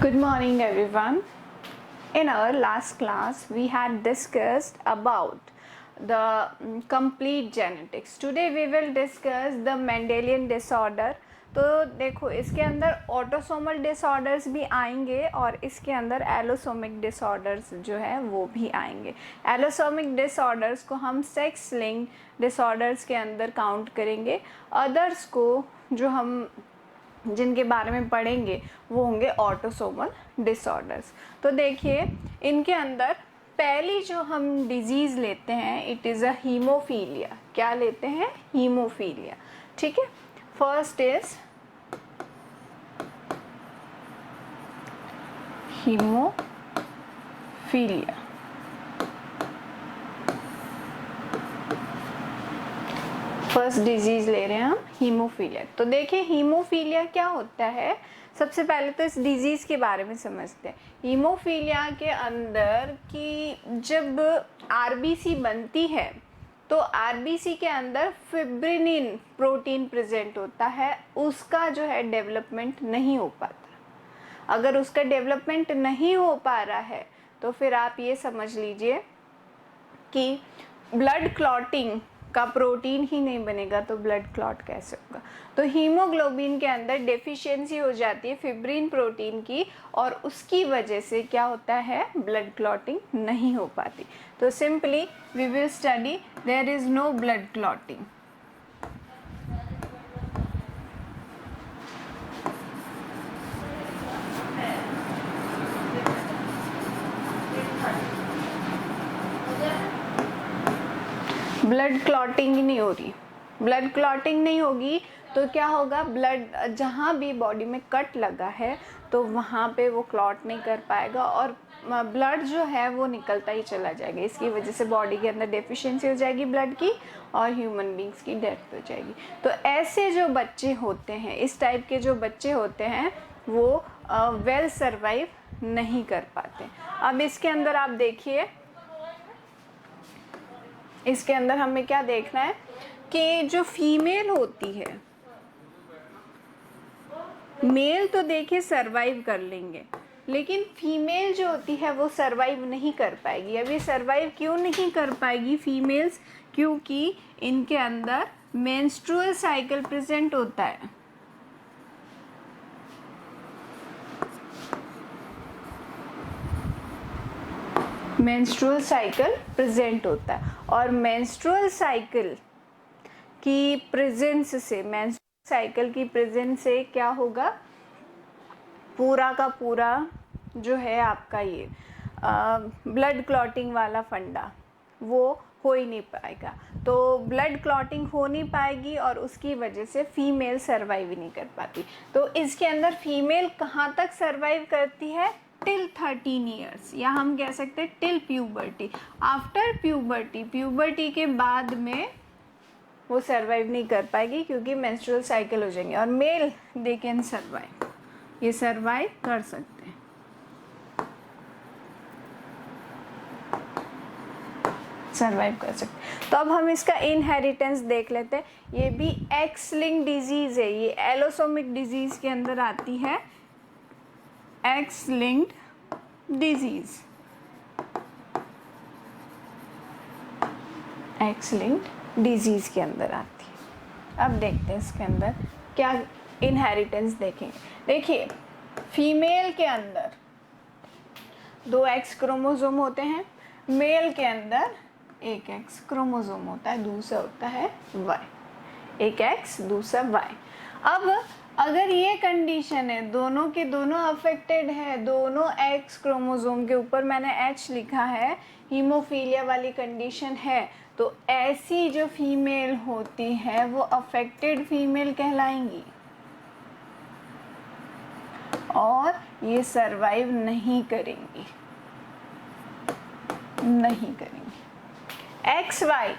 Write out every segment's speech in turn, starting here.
Good morning, everyone. In our last class, we had discussed about the complete genetics. Today, we will discuss the Mendelian disorder. तो देखो इसके अंदर autosomal disorders भी आएंगे और इसके अंदर एलोसोमिक डिसऑर्डर्स जो है वो भी आएंगे. एलोसोमिक डिसऑर्डर्स को हम सेक्स लिंक्ड डिसऑर्डर्स के अंदर काउंट करेंगे. अदर्स को जो हम जिनके बारे में पढ़ेंगे वो होंगे ऑटोसोमल डिसऑर्डर्स. तो देखिए इनके अंदर पहली जो हम डिजीज़ लेते हैं इट इज़ अ हीमोफीलिया. क्या लेते हैं? हीमोफीलिया. ठीक है. First is haemophilia. First disease ले रहे हैं हम हीमोफीलिया. तो देखिए हीमोफीलिया क्या होता है. सबसे पहले तो इस डिजीज के बारे में समझते हैं. हीमोफीलिया के अंदर कि जब आरबीसी बनती है तो आरबीसी के अंदर फिब्रिनिन प्रोटीन प्रेजेंट होता है. उसका जो है डेवलपमेंट नहीं हो पाता. अगर उसका डेवलपमेंट नहीं हो पा रहा है तो फिर आप ये समझ लीजिए कि ब्लड क्लॉटिंग का प्रोटीन ही नहीं बनेगा तो ब्लड क्लॉट कैसे होगा. तो हीमोग्लोबिन के अंदर डेफिशिएंसी हो जाती है फिब्रिन प्रोटीन की और उसकी वजह से क्या होता है ब्लड क्लॉटिंग नहीं हो पाती. तो simply we will study there is no blood clotting. Blood clotting ही नहीं हो रही. ब्लड क्लॉटिंग नहीं होगी तो क्या होगा, ब्लड जहाँ भी बॉडी में कट लगा है तो वहाँ पे वो क्लॉट नहीं कर पाएगा और ब्लड जो है वो निकलता ही चला जाएगा. इसकी वजह से बॉडी के अंदर डेफिशिएंसी हो जाएगी ब्लड की और ह्यूमन बींग्स की डेथ हो जाएगी. तो ऐसे जो बच्चे होते हैं, इस टाइप के जो बच्चे होते हैं वो वेल सर्वाइव नहीं कर पाते. अब इसके अंदर आप देखिए, इसके अंदर हमें क्या देखना है कि जो फीमेल होती है, मेल तो देखिए सरवाइव कर लेंगे लेकिन फीमेल जो होती है वो सरवाइव नहीं कर पाएगी. अब ये सरवाइव क्यों नहीं कर पाएगी फीमेल्स? क्योंकि इनके अंदर मेंस्ट्रुअल साइकिल प्रेजेंट होता है. मेंस्ट्रुअल साइकिल प्रेजेंट होता है और मेंस्ट्रुअल साइकिल की प्रेजेंस से, मेंस्ट्रुअल साइकिल की प्रेजेंस से क्या होगा, पूरा का पूरा जो है आपका ये ब्लड क्लॉटिंग वाला फंडा वो हो ही नहीं पाएगा. तो ब्लड क्लॉटिंग हो नहीं पाएगी और उसकी वजह से फीमेल सर्वाइव नहीं कर पाती. तो इसके अंदर फीमेल कहाँ तक सर्वाइव करती है? टिल 13 ईयर्स, या हम कह सकते हैं till puberty. After puberty, puberty के बाद में वो सर्वाइव नहीं कर पाएगी क्योंकि मेंस्ट्रुअल साइकिल हो जाएंगे. और मेल दे कैन सर्वाइव, ये सर्वाइव कर सकते हैं. सर्वाइव कर सकते. तो अब हम इसका इनहेरिटेंस देख लेते हैं. ये भी एक्स लिंक्ड डिजीज है. ये एलोसोमिक डिजीज के अंदर आती है. X linked disease, x linked disease के अंदर आती है. अब देखते हैं इसके अंदर क्या इनहेरिटेंस देखेंगे. देखिए फीमेल के अंदर 2 एक्स क्रोमोसोम होते हैं. मेल के अंदर 1 एक्स क्रोमोसोम होता है, दूसरा होता है वाई. 1 एक्स दूसरा वाई. अब अगर ये कंडीशन है, दोनों के दोनों अफेक्टेड है, दोनों एक्स क्रोमोसोम के ऊपर मैंने एच लिखा है, हीमोफीलिया वाली कंडीशन है, तो ऐसी जो फीमेल होती है वो अफेक्टेड फीमेल कहलाएंगी और ये सरवाइव नहीं करेंगी, नहीं करेंगी. एक्स वाई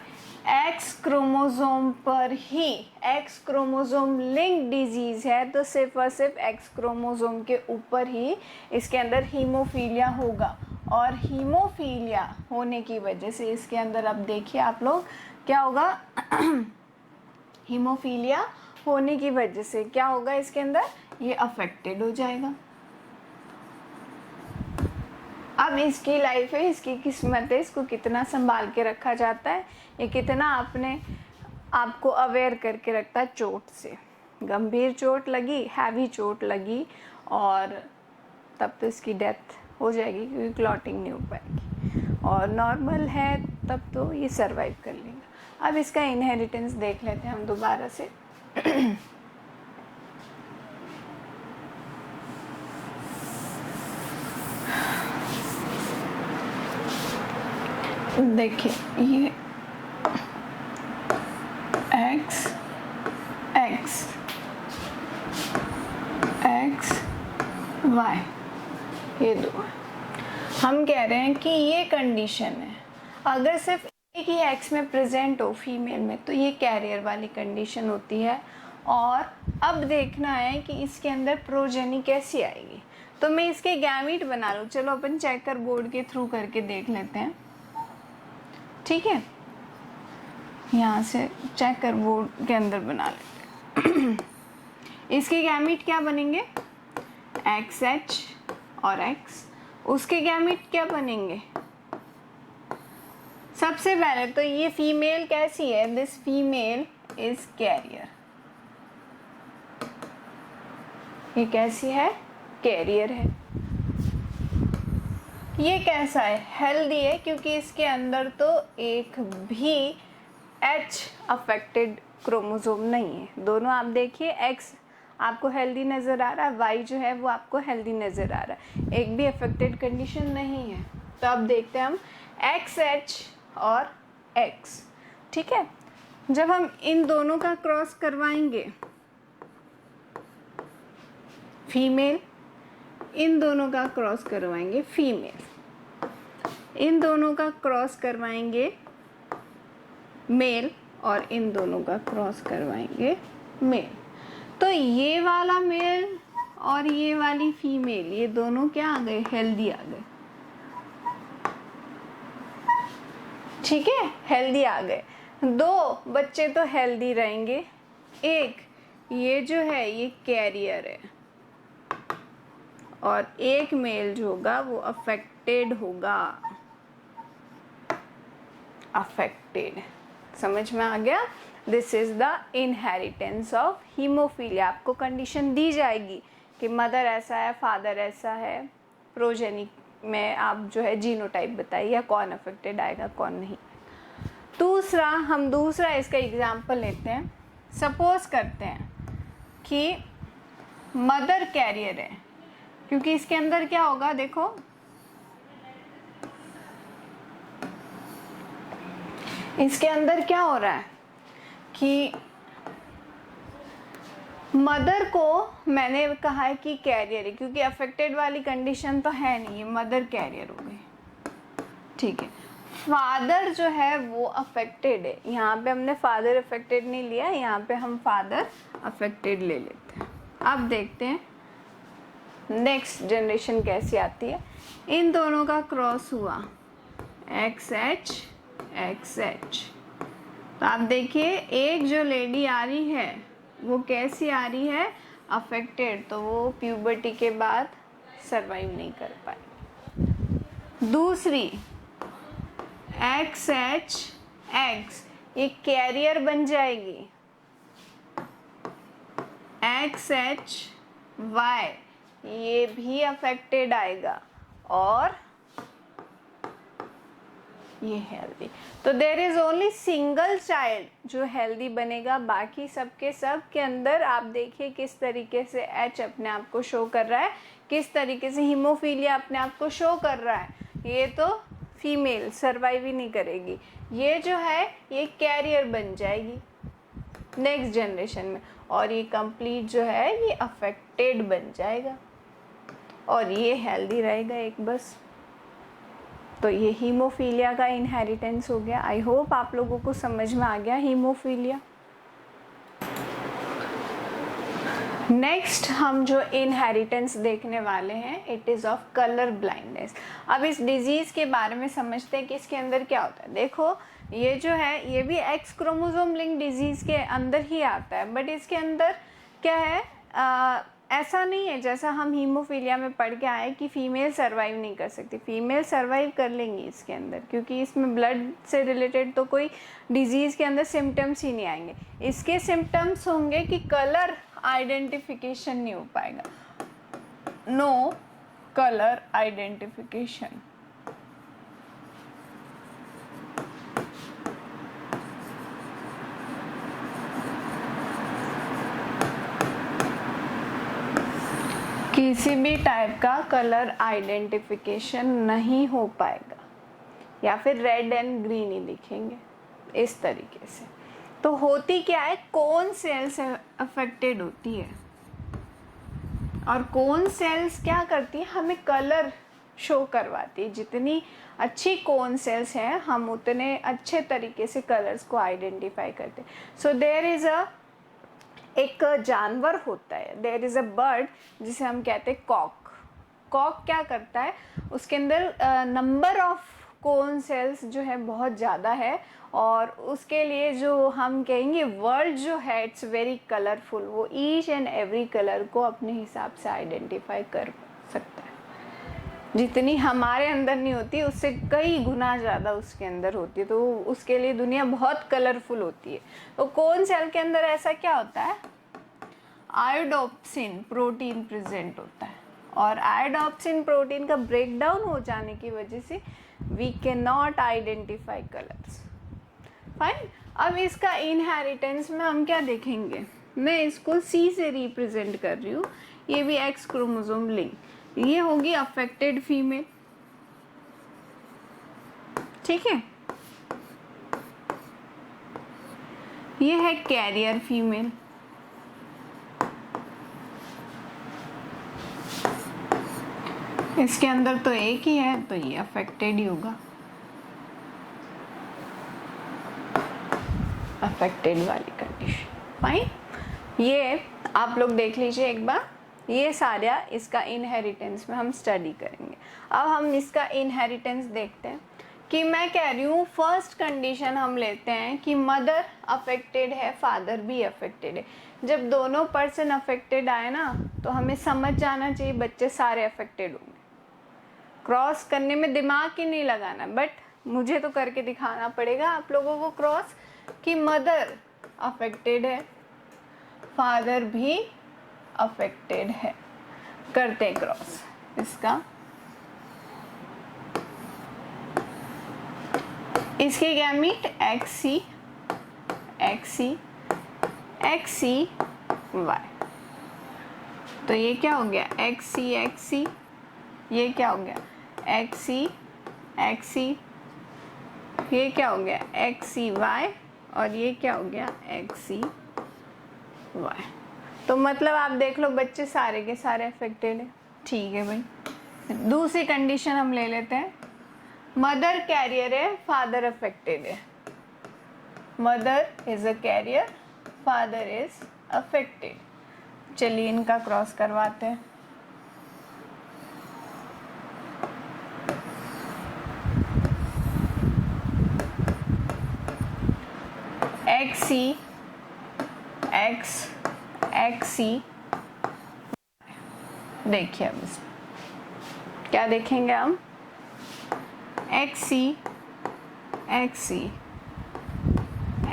एक्स क्रोमोसोम पर ही, एक्स क्रोमोसोम लिंक डिजीज है तो सिर्फ और सिर्फ एक्स क्रोमोसोम के ऊपर ही इसके अंदर हीमोफीलिया होगा. और हीमोफीलिया होने की वजह से इसके अंदर अब देखिए आप लोग क्या होगा हीमोफीलिया होने की वजह से क्या होगा इसके अंदर, ये अफेक्टेड हो जाएगा. अब इसकी लाइफ है, इसकी किस्मत है, इसको कितना संभाल के रखा जाता है, ये कितना अपने आपको अवेयर करके रखता है चोट से। गंभीर चोट लगी, हैवी चोट लगी, और तब तो इसकी डेथ हो जाएगी क्योंकि क्लॉटिंग नहीं हो पाएगी, और नॉर्मल है तब तो ये सरवाइव कर लेगा। अब इसका इनहेरिटेंस देख लेते हैं हम दोबारा से। देखिए ये एक्स एक्स एक्स वाई, ये दो है। हम कह रहे हैं कि ये कंडीशन है, अगर सिर्फ एक ही एक्स में प्रेजेंट हो फीमेल में तो ये कैरियर वाली कंडीशन होती है। और अब देखना है कि इसके अंदर प्रोजेनी कैसी आएगी। तो मैं इसके गैमीट बना लूँ, चलो अपन चेकर बोर्ड के थ्रू करके देख लेते हैं, ठीक है। यहाँ से चेकर बोर्ड के अंदर बना लेते हैं। इसके गैमीट क्या बनेंगे, एक्स एच और एक्स। उसके गैमीट क्या बनेंगे, सबसे पहले तो ये फीमेल कैसी है, दिस फीमेल इज कैरियर। ये कैसी है, कैरियर है। ये कैसा है, हेल्दी है, क्योंकि इसके अंदर तो एक भी एच अफेक्टेड क्रोमोसोम नहीं है। दोनों आप देखिए, एक्स आपको हेल्दी नज़र आ रहा है, वाई जो है वो आपको हेल्दी नज़र आ रहा है, एक भी अफेक्टेड कंडीशन नहीं है। तो अब देखते हैं हम एक्स एच और एक्स, ठीक है। जब हम इन दोनों का क्रॉस करवाएंगे, फीमेल, इन दोनों का क्रॉस करवाएंगे फीमेल, इन दोनों का क्रॉस करवाएंगे मेल, और इन दोनों का क्रॉस करवाएंगे मेल। तो ये वाला मेल और ये वाली फीमेल, ये दोनों क्या आ गए, हेल्दी आ गए, ठीक है, हेल्दी आ गए। दो बच्चे तो हेल्दी रहेंगे, एक ये जो है ये कैरियर है, और एक मेल जो होगा वो अफेक्टेड होगा, अफेक्टेड। समझ में आ गया, this is the inheritance of haemophilia. आपको कंडीशन दी जाएगी कि मदर ऐसा है, फादर ऐसा है, प्रोजेनी में आप जो है जीनोटाइप बताइए, या कौन अफेक्टेड आएगा कौन नहीं। दूसरा, हम दूसरा इसका एग्जाम्पल लेते हैं। सपोज करते हैं कि मदर कैरियर है, क्योंकि इसके अंदर क्या होगा, देखो इसके अंदर क्या हो रहा है कि मदर को मैंने कहा है कि कैरियर है, क्योंकि अफेक्टेड वाली कंडीशन तो है नहीं, ये मदर कैरियर हो गई, ठीक है। फादर जो है वो अफेक्टेड है, यहाँ पे हमने फादर अफेक्टेड नहीं लिया, यहाँ पे हम फादर अफेक्टेड ले लेते हैं। अब देखते हैं नेक्स्ट जनरेशन कैसी आती है। इन दोनों का क्रॉस हुआ, एक्स एच एक्स एच। तो आप देखिए, एक जो लेडी आ रही है वो कैसी आ रही है, अफेक्टेड, तो वो प्यूबर्टी के बाद सरवाइव नहीं कर पाई। दूसरी एक्स एच एक्स, ये कैरियर बन जाएगी, एक्स एच वाई, ये भी अफेक्टेड आएगा, और ये हेल्दी। तो there is only single child जो हेल्दी बनेगा, बाकी सबके सब के अंदर आप देखिए किस तरीके से एच अपने आप को शो कर रहा है, किस तरीके से हीमोफीलिया अपने आप को शो कर रहा है। ये तो फीमेल सरवाइव ही नहीं करेगी, ये जो है ये कैरियर बन जाएगी नेक्स्ट जनरेशन में, और ये कंप्लीट जो है ये अफेक्टेड बन जाएगा, और ये हेल्दी रहेगा एक बस। तो ये हीमोफीलिया का इनहेरिटेंस हो गया। आई होप आप लोगों को समझ में आ गया हीमोफीलिया। नेक्स्ट हम जो इनहेरिटेंस देखने वाले हैं, it is of colour blindness. अब इस डिजीज़ के बारे में समझते हैं कि इसके अंदर क्या होता है। देखो ये जो है ये भी एक्स क्रोमोसोम लिंक डिजीज़ के अंदर ही आता है, बट इसके अंदर क्या है, ऐसा नहीं है जैसा हम हीमोफीलिया में पढ़ के आए कि फीमेल सर्वाइव नहीं कर सकती। फीमेल सर्वाइव कर लेंगी इसके अंदर, क्योंकि इसमें ब्लड से रिलेटेड तो कोई डिजीज़ के अंदर सिम्टम्स ही नहीं आएंगे। इसके सिम्टम्स होंगे कि कलर आइडेंटिफिकेशन नहीं हो पाएगा, नो कलर आइडेंटिफिकेशन। किसी भी टाइप का कलर आइडेंटिफिकेशन नहीं हो पाएगा, या फिर रेड एंड ग्रीन ही दिखेंगे इस तरीके से। तो होती क्या है, कौन सेल्स अफेक्टेड होती है और कौन सेल्स क्या करती है, हमें कलर शो करवाती है। जितनी अच्छी कौन सेल्स हैं हम उतने अच्छे तरीके से कलर्स को आइडेंटिफाई करते हैं। सो देयर इज़ एक जानवर होता है, देयर इज़ अ बर्ड जिसे हम कहते हैं कॉक। कॉक क्या करता है, उसके अंदर नंबर ऑफ कोन सेल्स जो है बहुत ज़्यादा है, और उसके लिए जो हम कहेंगे वर्ल्ड जो है इट्स वेरी कलरफुल। वो ईच एंड एवरी कलर को अपने हिसाब से आइडेंटिफाई कर सकता है। जितनी हमारे अंदर नहीं होती उससे कई गुना ज़्यादा उसके अंदर होती है, तो उसके लिए दुनिया बहुत कलरफुल होती है। तो कौन सेल के अंदर ऐसा क्या होता है, आयोडोप्सिन प्रोटीन प्रेजेंट होता है, और आयोडोप्सिन प्रोटीन का ब्रेकडाउन हो जाने की वजह से we can not identify colours. Fine. अब इसका इनहेरिटेंस में हम क्या देखेंगे, मैं इसको सी से रिप्रेजेंट कर रही हूँ, ये भी एक्स क्रोमोसोम लिंक, ये होगी अफेक्टेड फीमेल, ठीक है। ये है कैरियर फीमेल, इसके अंदर तो एक ही है तो ये अफेक्टेड ही होगा, अफेक्टेड वाली कंडीशन। फाइन, ये आप लोग देख लीजिए एक बार, ये सारा इसका इनहेरिटेंस में हम स्टडी करेंगे। अब हम इसका इनहेरिटेंस देखते हैं कि मैं कह रही हूँ फर्स्ट कंडीशन हम लेते हैं कि मदर अफेक्टेड है, फादर भी अफेक्टेड है। जब दोनों पर्सन अफेक्टेड आए ना तो हमें समझ जाना चाहिए बच्चे सारे अफेक्टेड होंगे। क्रॉस करने में दिमाग ही नहीं लगाना, बट मुझे तो करके दिखाना पड़ेगा आप लोगों को क्रॉस, कि मदर अफेक्टेड है, फादर भी अफेक्टेड है। करते हैं क्रॉस इसका। इसके gamete XC XC XC Y, तो ये क्या हो गया XC XC, ये क्या हो गया XC XC, ये क्या हो गया XC Y, और ये क्या हो गया XC Y। तो मतलब आप देख लो बच्चे सारे के सारे अफेक्टेड है, ठीक है भाई। दूसरी कंडीशन हम ले लेते हैं, मदर कैरियर है, फादर अफेक्टेड है। Mother is a carrier, father is affected. चलिए इनका क्रॉस करवाते हैं। XC XC, देखिए अब इसमें क्या देखेंगे हम, XC XC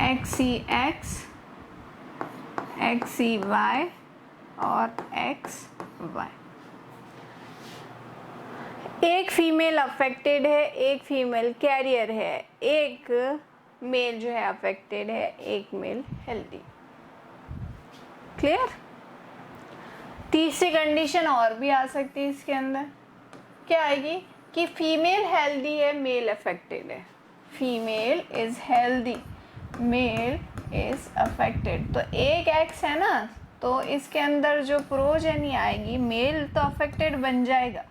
XC X XC Y और XY। एक फीमेल अफेक्टेड है, एक फीमेल कैरियर है, एक मेल जो है अफेक्टेड है, एक मेल हेल्दी। क्लियर। तीसरी कंडीशन और भी आ सकती है इसके अंदर, क्या आएगी कि फीमेल हेल्दी है, मेल अफेक्टेड है। Female is healthy, male is affected. तो एक एक्स है ना, तो इसके अंदर जो प्रोजेनी आएगी, मेल तो अफेक्टेड बन जाएगा,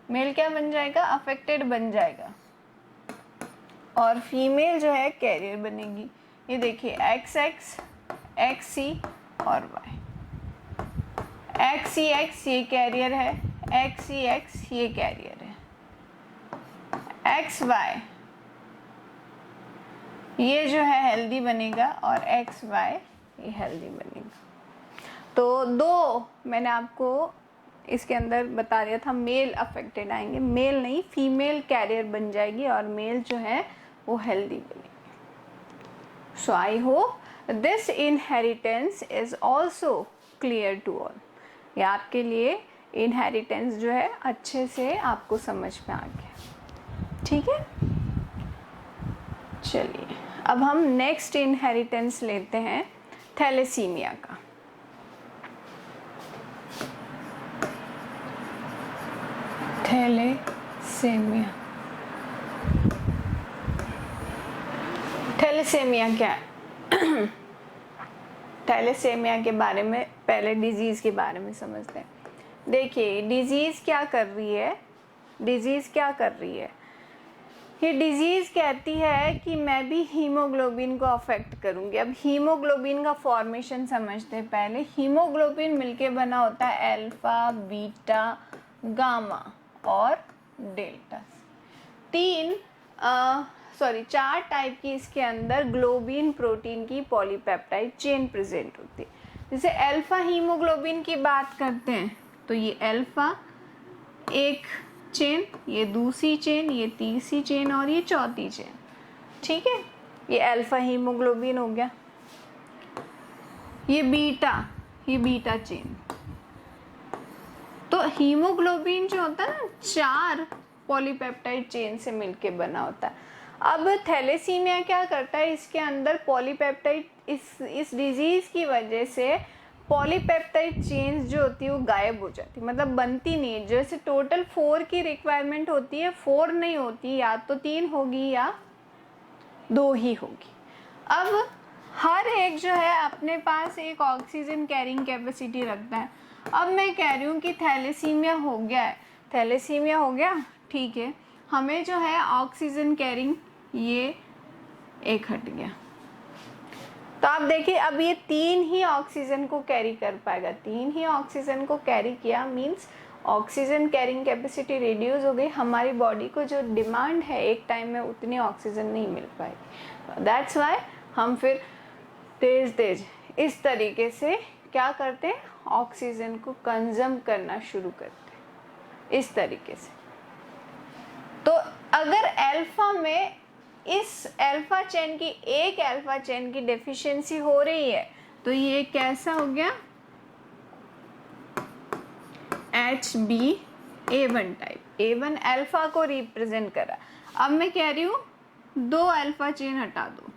मेल क्या बन जाएगा, अफेक्टेड बन जाएगा, और फीमेल जो है कैरियर बनेगी। ये देखिए XX XC और Y। XC X ये कैरियर है, XC X ये कैरियर है, XY ये जो है हेल्दी बनेगा और XY ये हेल्दी बनेगा। तो दो मैंने आपको इसके अंदर बता दिया था, मेल अफेक्टेड आएंगे, मेल नहीं फीमेल कैरियर बन जाएगी और मेल जो है वो हेल्दी बनेगी। So I hope this inheritance is also clear to all. ये आपके लिए इनहेरिटेंस जो है अच्छे से आपको समझ में आ गया, ठीक है। चलिए अब हम नेक्स्ट इनहेरिटेंस लेते हैं थैलेसीमिया का। थैलेसेमिया, थैलेसेमिया क्या है? थैलेसेमिया के बारे में पहले डिजीज़ के बारे में समझते हैं। देखिए डिजीज़ क्या कर रही है, डिजीज़ क्या कर रही है, ये डिजीज़ कहती है कि मैं भी हीमोग्लोबिन को अफेक्ट करूंगी। अब हीमोग्लोबिन का फॉर्मेशन समझते हैं पहले। हीमोग्लोबिन मिलके बना होता है अल्फा, बीटा, गामा और डेल्टा। चार टाइप की इसके अंदर ग्लोबिन प्रोटीन की पॉलीपेप्टाइड चेन प्रेजेंट होती है। जैसे अल्फा हीमोग्लोबिन की बात करते हैं तो ये अल्फा एक चेन, ये दूसरी चेन, ये तीसरी चेन और ये चौथी चेन, ठीक है। ये अल्फा हीमोग्लोबिन हो गया। ये बीटा चेन। तो हीमोग्लोबिन जो होता है ना, चार पॉलीपेप्टाइड चेन से मिलके बना होता है। अब थैलेसीमिया क्या करता है, इसके अंदर पॉलीपेप्टाइड, इस डिजीज की वजह से पॉलीपेप्टाइड चेन्स जो होती है वो गायब हो जाती है, मतलब बनती नहीं है। जैसे टोटल 4 की रिक्वायरमेंट होती है, 4 नहीं होती, या तो 3 होगी या 2 ही होगी। अब हर एक जो है अपने पास एक ऑक्सीजन कैरिंग कैपेसिटी रखता है। अब मैं कह रही हूँ कि थैलेसीमिया हो गया है, थैलेसीमिया हो गया, ठीक है, हमें जो है ऑक्सीजन कैरिंग ये एक हट गया। तो आप देखिए अब ये 3 ही ऑक्सीजन को कैरी कर पाएगा, 3 ही ऑक्सीजन को कैरी किया, means oxygen carrying capacity reduce हो गई। हमारी बॉडी को जो डिमांड है एक टाइम में उतनी ऑक्सीजन नहीं मिल पाएगी। दैट्स वाई हम फिर तेज इस तरीके से क्या करते हैं, ऑक्सीजन को कंज्यूम करना शुरू करते हैं इस तरीके से। तो अगर अल्फा में इस अल्फा चेन की, एक अल्फा चेन की डेफिशिएंसी हो रही है तो ये कैसा हो गया, HbA1 टाइप। A1 अल्फा को रिप्रेजेंट करा। अब मैं कह रही हूँ 2 अल्फा चेन हटा दो,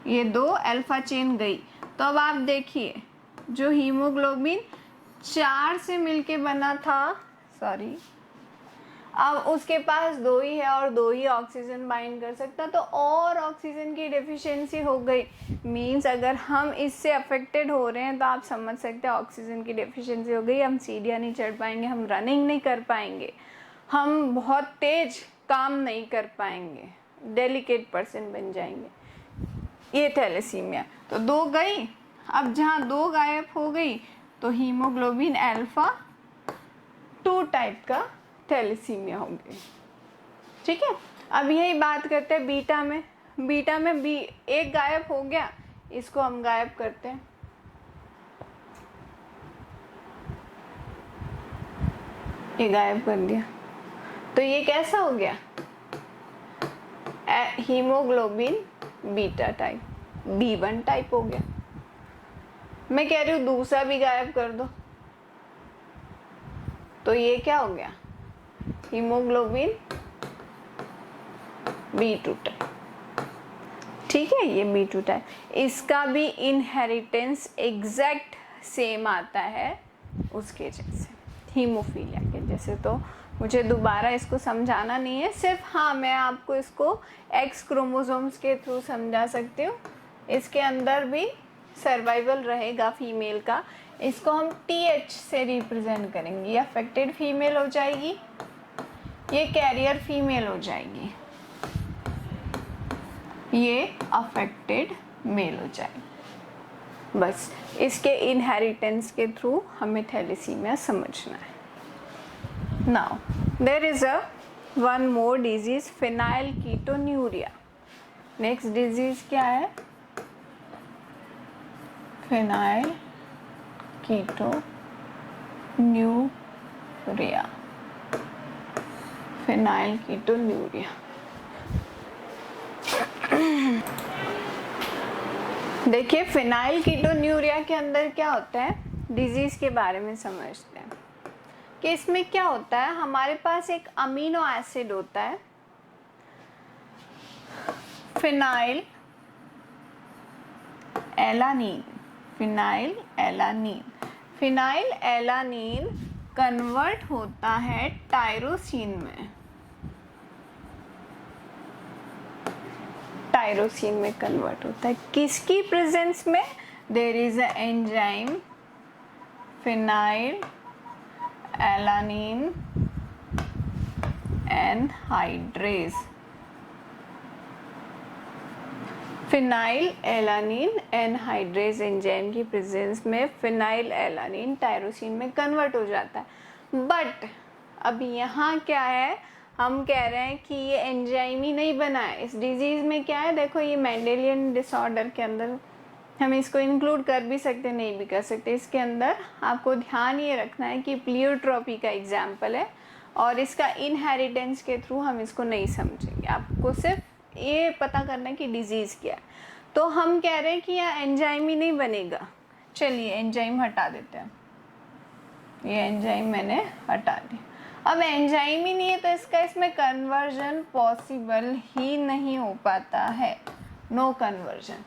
ये 2 अल्फा चेन गई। तो अब आप देखिए जो हीमोग्लोबिन 4 से मिलके बना था, सॉरी, अब उसके पास 2 ही है और 2 ही ऑक्सीजन बाइंड कर सकता, तो और ऑक्सीजन की डेफिशिएंसी हो गई। मींस अगर हम इससे अफेक्टेड हो रहे हैं तो आप समझ सकते हैं ऑक्सीजन की डेफिशिएंसी हो गई। हम सीढ़ियाँ नहीं चढ़ पाएंगे, हम रनिंग नहीं कर पाएंगे, हम बहुत तेज काम नहीं कर पाएंगे, डेलिकेट पर्सन बन जाएंगे। ये थैलेसीमिया। तो 2 गई, अब जहाँ 2 गायब हो गई तो हीमोग्लोबिन अल्फा 2 टाइप का थैलेसीमिया हो गई, ठीक है। अब यही बात करते हैं बीटा में। बीटा में भी एक गायब हो गया, इसको हम गायब करते हैं, ये गायब कर दिया, तो ये कैसा हो गया, haemoglobin beta type, B1 type हो गया। मैं कह रही हूँ दूसरा भी गायब कर दो, तो ये क्या हो गया, हीमोग्लोबिन B2 टाइप, ठीक है, ये B2 टाइप। इसका भी इनहेरिटेंस एग्जैक्ट सेम आता है उसके जैसे, हीमोफीलिया के जैसे। तो मुझे दोबारा इसको समझाना नहीं है, सिर्फ हाँ मैं आपको इसको X क्रोमोसोम्स के थ्रू समझा सकती हूँ। इसके अंदर भी सर्वाइवल रहेगा फीमेल का, इसको हम TH से रिप्रेजेंट करेंगे। ये अफेक्टेड फीमेल हो जाएगी, ये कैरियर फीमेल हो जाएगी, ये अफेक्टेड मेल हो जाएगी। बस इसके इनहेरिटेंस के थ्रू हमें थैलेसीमिया समझना है। Now there is a one more disease, phenylketonuria. Next disease क्या है, फिनाइल कीटोन्यूरिया, फिनाइल कीटोन्यूरिया। देखिए फिनाइल कीटोन्यूरिया के अंदर क्या होता है, डिजीज के बारे में समझते हैं कि इसमें क्या होता है। हमारे पास एक अमीनो एसिड होता है phenyl alanine, phenyl alanine. Phenyl alanine convert होता है टायरोसिन में, टायरोसिन में कन्वर्ट होता है। किसकी प्रेजेंस में? There is a enzyme phenylalanine anhydrase, phenylalanine anhydrase enzyme की प्रेजेंस में फिनाइल एलानीन टायरोसिन में कन्वर्ट हो जाता है। बट अभी यहाँ क्या है, हम कह रहे हैं कि ये एंजाइम ही नहीं बना है। इस डिजीज में क्या है, देखो ये मेंडेलियन डिसऑर्डर के अंदर हम इसको इंक्लूड कर भी सकते, नहीं भी कर सकते। इसके अंदर आपको ध्यान ये रखना है कि प्लियोट्रॉपी का एग्जाम्पल है और इसका इनहेरिटेंस के थ्रू हम इसको नहीं समझेंगे। आपको सिर्फ ये पता करना है कि डिजीज क्या है। तो हम कह रहे हैं कि यह एंजाइम ही नहीं बनेगा। चलिए एंजाइम हटा देते हैं, ये एंजाइम मैंने हटा दी। अब एंजाइम ही नहीं है तो इसमें कन्वर्जन पॉसिबल ही नहीं हो पाता है, नो कन्वर्जन।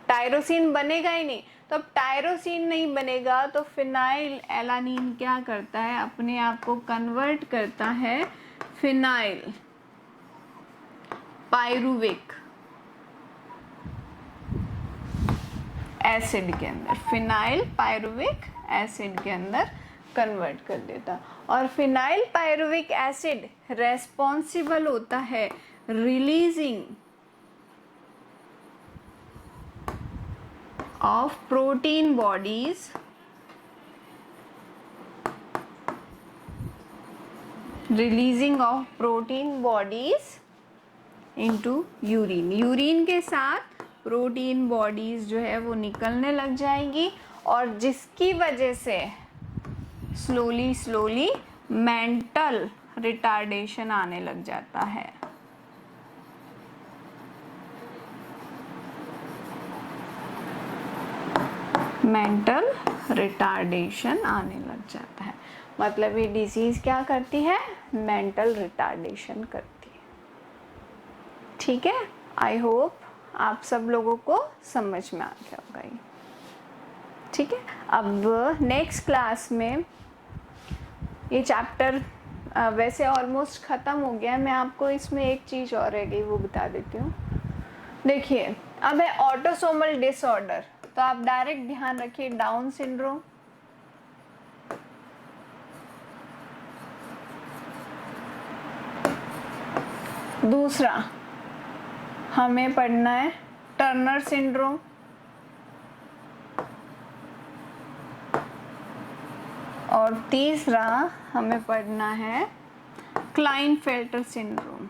टायरोसिन बनेगा ही नहीं। तो अब टायरोसिन नहीं बनेगा तो फिनाइल एलानीन क्या करता है, अपने आप को कन्वर्ट करता है फिनाइल पायरुविक एसिड के अंदर, फिनाइल पायरुविक एसिड के अंदर कन्वर्ट कर देता। और फिनाइल पायरुविक एसिड रेस्पॉन्सिबल होता है releasing of protein bodies into urine. Urine के साथ प्रोटीन बॉडीज जो है वो निकलने लग जाएंगी और जिसकी वजह से स्लोली मेंटल रिटार्डेशन आने लग जाता है। मेंटल रिटार्डेशन आने लग जाता है। मतलब ये डिजीज क्या करती है, मेंटल रिटार्डेशन करती है। ठीक है, आई होप आप सब लोगों को समझ में आ गया होगा ये। ठीक है, अब नेक्स्ट क्लास में ये चैप्टर वैसे ऑलमोस्ट ख़त्म हो गया है। मैं आपको इसमें एक चीज़ और रह गई वो बता देती हूँ। देखिए अब है ऑटोसोमल डिसऑर्डर, तो आप डायरेक्ट ध्यान रखिए डाउन सिंड्रोम, दूसरा हमें पढ़ना है टर्नर सिंड्रोम, और तीसरा हमें पढ़ना है क्लाइनफेल्टर सिंड्रोम।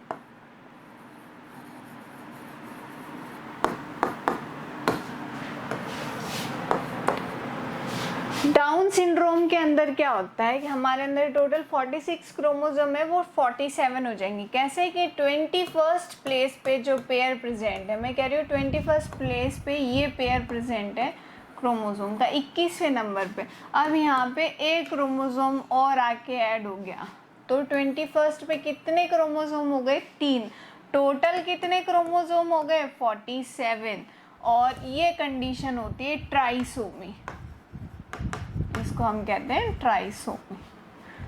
डाउन सिंड्रोम के अंदर क्या होता है कि हमारे अंदर टोटल 46 क्रोमोसोम है, वो 47 हो जाएंगी। कैसे कि 21st प्लेस पे जो पेयर प्रेजेंट है, मैं कह रही हूँ 21st प्लेस पे ये पेयर प्रेजेंट है क्रोमोसोम का 21वें नंबर पे। अब यहाँ पे एक क्रोमोसोम और आके ऐड हो गया, तो 21st पे कितने क्रोमोसोम हो गए, 3। टोटल कितने क्रोमोसोम हो गए, 47। और ये कंडीशन होती है ट्राइसोमी, इसको हम कहते हैं ट्राइसोमी।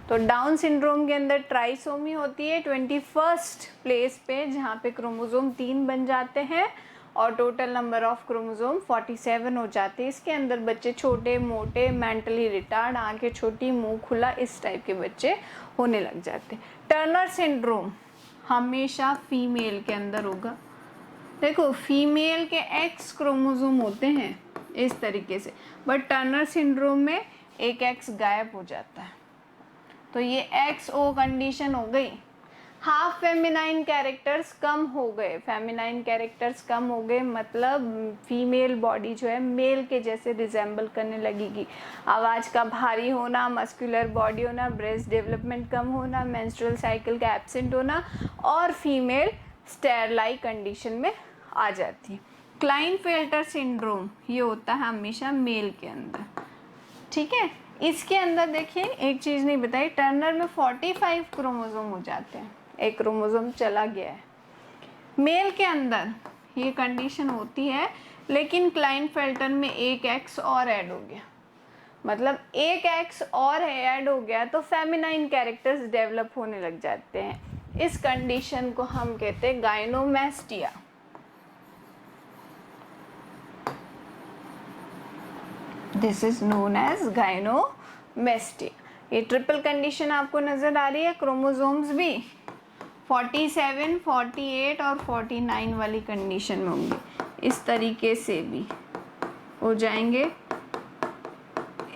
तो डाउन सिंड्रोम के अंदर ट्राइसोमी होती है 21st प्लेस पे, जहाँ पे क्रोमोसोम 3 बन जाते हैं और टोटल नंबर ऑफ क्रोमोसोम 47 हो जाते हैं। इसके अंदर बच्चे छोटे मोटे, मेंटली रिटार्ड, आंखें छोटी मुंह खुला, इस टाइप के बच्चे होने लग जाते हैं। टर्नर सिंड्रोम हमेशा फीमेल के अंदर होगा। देखो फीमेल के एक्स क्रोमोसोम होते हैं इस तरीके से, बट टर्नर सिंड्रोम में एक एक्स गायब हो जाता है, तो ये एक्स ओ कंडीशन हो गई। हाफ फेमिनाइन कैरेक्टर्स कम हो गए, फेमिनाइन कैरेक्टर्स कम हो गए मतलब फीमेल बॉडी जो है मेल के जैसे रिजेंबल करने लगेगी। आवाज़ का भारी होना, मस्कुलर बॉडी होना, ब्रेस्ट डेवलपमेंट कम होना, मेंस्ट्रुअल साइकिल का एब्सेंट होना और फीमेल स्टेरलाइन कंडीशन में आ जाती है। क्लाइनफेल्टर सिंड्रोम ये होता है हमेशा मेल के अंदर, ठीक है। इसके अंदर देखिए एक चीज़ नहीं बताई, टर्नर में 45 क्रोमोसोम हो जाते हैं, एक क्रोमोसोम चला गया है। मेल के अंदर ये कंडीशन होती है, लेकिन क्लाइनफेल्टर में एक एक्स और ऐड हो गया, मतलब एक एक्स और ऐड हो गया तो फेमिनाइन कैरेक्टर्स डेवलप होने लग जाते हैं। इस कंडीशन को हम कहते हैं gynecomastia. This is known as gynecomastia. ये ट्रिपल कंडीशन आपको नजर आ रही है, क्रोमोसोम्स भी 47, 48 और 49 वाली कंडीशन में होंगे, इस तरीके से भी हो जाएंगे,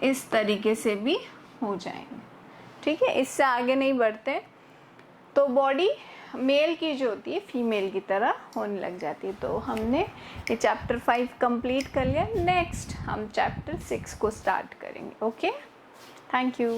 इस तरीके से भी हो जाएंगे, ठीक है। इससे आगे नहीं बढ़ते तो बॉडी मेल की जो होती है फीमेल की तरह होने लग जाती है। तो हमने ये चैप्टर 5 कंप्लीट कर लिया। नेक्स्ट हम चैप्टर 6 को स्टार्ट करेंगे। Okay, thank you.